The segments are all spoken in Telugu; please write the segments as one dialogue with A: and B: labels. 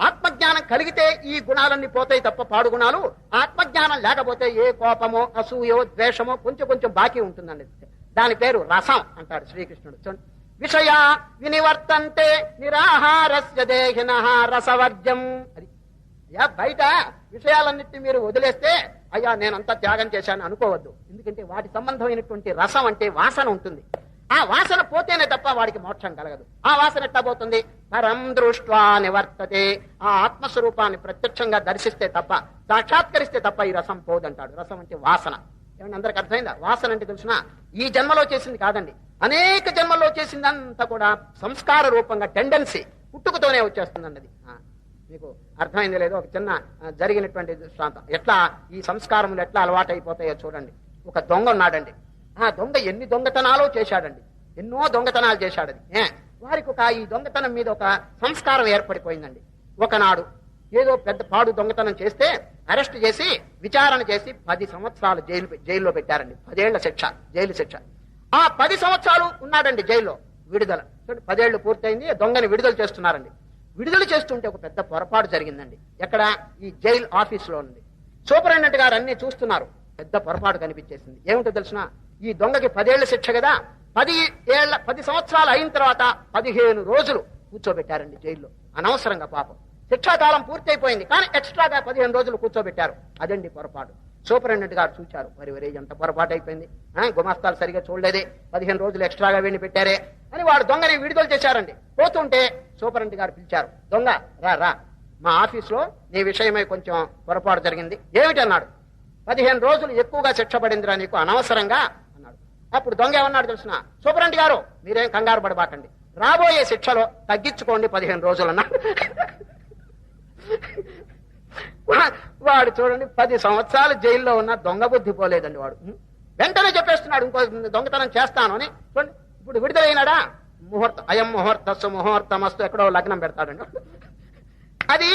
A: ఆత్మజ్ఞానం కలిగితే ఈ గుణాలన్నీ పోతాయి తప్ప పాడు గుణాలు. ఆత్మజ్ఞానం లేకపోతే ఏ కోపమో అసూయో ద్వేషమో కొంచెం కొంచెం బాకీ ఉంటుందండి. దాని పేరు రసం అంటాడు శ్రీకృష్ణుడు. చూడండి, విషయ వినివర్తంతే నిరాహారస్య దేహినః రసవర్జం. అది బయట విషయాలన్నింటినీ మీరు వదిలేస్తే అయ్యా నేనంతా త్యాగం చేశాను అనుకోవద్దు. ఎందుకంటే వాటి సంబంధమైనటువంటి రసం అంటే వాసన ఉంటుంది. ఆ వాసన పోతేనే తప్ప వాడికి మోక్షం కలగదు. ఆ వాసన ఎట్లా పోతుంది? పరం దృష్ట్వా నివర్తతే. ఆ ఆత్మస్వరూపాన్ని ప్రత్యక్షంగా దర్శిస్తే తప్ప, సాక్షాత్కరిస్తే తప్ప ఈ రసం పోదంటాడు. రసం అంటే వాసన. ఏమన్నా అందరికి అర్థమైందా? వాసన అంటే తెలిసిన ఈ జన్మలో చేసింది కాదండి, అనేక జన్మల్లో చేసిందంతా కూడా సంస్కార రూపంగా టెండెన్సీ పుట్టుకతోనే వచ్చేస్తుందండి. అది మీకు అర్థమైంది లేదో? ఒక చిన్న జరిగినటువంటి దృష్టాంతం. ఎట్లా ఈ సంస్కారములు ఎట్లా అలవాటు అయిపోతాయో చూడండి. ఒక దొంగ ఉన్నాడండి. ఆ దొంగ ఎన్ని దొంగతనాలు చేశాడండి, ఎన్నో దొంగతనాలు చేశాడని. వారికి ఈ దొంగతనం మీద ఒక సంస్కారం ఏర్పడిపోయిందండి. ఒకనాడు ఏదో పెద్ద పాడు దొంగతనం చేస్తే అరెస్ట్ చేసి విచారణ చేసి 10 సంవత్సరాలు జైల్లో పెట్టారండి. 10 ఏళ్ల శిక్ష, జైలు శిక్ష. ఆ 10 సంవత్సరాలు ఉన్నాడండి జైల్లో. విడుదల 10 ఏళ్లు పూర్తయింది. దొంగని విడుదల చేస్తున్నారండి. విడుదల చేస్తుంటే ఒక పెద్ద పొరపాటు జరిగిందండి. ఎక్కడ? ఈ జైలు ఆఫీసులో ఉంది. సూపరింటెండెంట్ గారు అన్ని చూస్తున్నారు. పెద్ద పొరపాటు కనిపించేసింది. ఏమిటో తెలిసిన, ఈ దొంగకి 10 ఏళ్ల శిక్ష కదా, 10 సంవత్సరాలు అయిన తర్వాత 15 రోజులు కూర్చోబెట్టారండి జైల్లో అనవసరంగా. పాపం శిక్షాకాలం పూర్తి అయిపోయింది, కానీ ఎక్స్ట్రాగా 15 రోజులు కూర్చోబెట్టారు. అదండి పొరపాటు. సూపరింటెండెంట్ గారు చూచారు. వరి ఎంత పొరపాటు అయిపోయింది, గుమాస్తాలు సరిగా చూడలేదే, 15 రోజులు ఎక్స్ట్రాగా వీడిని పెట్టారే అని వాడు దొంగని విడుదల చేశారండి. పోతుంటే సూపరింటెండెంట్ గారు పిలిచారు, దొంగ రా మా ఆఫీసులో నీ విషయమై కొంచెం పొరపాటు జరిగింది. ఏమిటన్నాడు. 15 రోజులు ఎక్కువగా శిక్ష పడిందిరా నీకు అనవసరంగా అన్నాడు. అప్పుడు దొంగ ఏమన్నాడు తెలిసిన, సూపరింటెండెంట్ గారు మీరేం కంగారు పడబాకండి, రాబోయే శిక్షలో తగ్గించుకోండి 15 రోజులు అన్నాడు. వాడు చూడండి 10 సంవత్సరాలు జైల్లో ఉన్న దొంగ బుద్ధి పోలేదండి. వాడు వెంటనే చెప్పేస్తున్నాడు ఇంకో దొంగతనం చేస్తాను అని. చూడండి ఇప్పుడు విడుదలైనాడా, ముహూర్తం అయం ముహూర్తస్సు ముహూర్తమస్తు ఎక్కడో లగ్నం పెడతాడండి. అది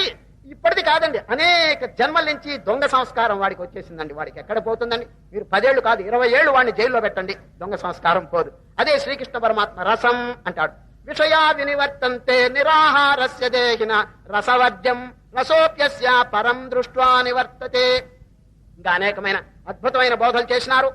A: ఇప్పటిది కాదండి, అనేక జన్మల నుంచి దొంగ సంస్కారం వాడికి వచ్చేసిందండి. వాడికి ఎక్కడ పోతుందండి? మీరు 10 ఏళ్లు కాదు 20 ఏళ్లు వాడిని జైల్లో పెట్టండి, దొంగ సంస్కారం పోదు. అదే శ్రీకృష్ణ పరమాత్మ రసం అంటాడు. విషయా వినివర్తంతే నిరాహారస్య దేహిన రసవర్జం రసోప్యస్య పరం దృష్ట్వా నివర్తతే. ఇంకా అనేకమైన అద్భుతమైన బోధలు చేసినారు.